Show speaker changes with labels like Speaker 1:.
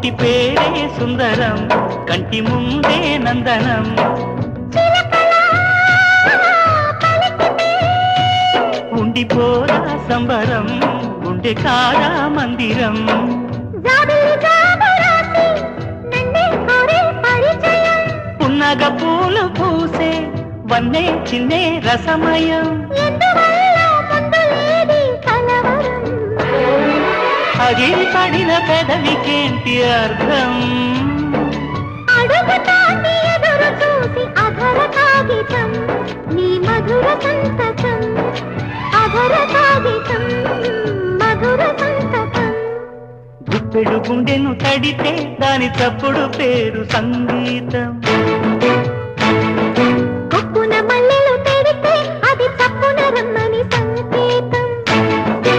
Speaker 1: పుట్టి పేరే సుందరం కంటి ముందే నందనం ఉండిపోరా సంబరం గుండె కారా మందిరం పున్నగ పూలు పూసే వన్నే చిన్నే రసమయం అగిరి పడిన పెదవికేంటి అర్థం
Speaker 2: అడుగుతాన్ని ఎదురు చూసి అధర కాగితం నీ మధుర సంతకం అధర కాగితం మధుర సంతకం
Speaker 1: గుప్పెడు గుండెను తడితే దాని తప్పుడు పేరు సంగీతం
Speaker 2: కొప్పున మల్లె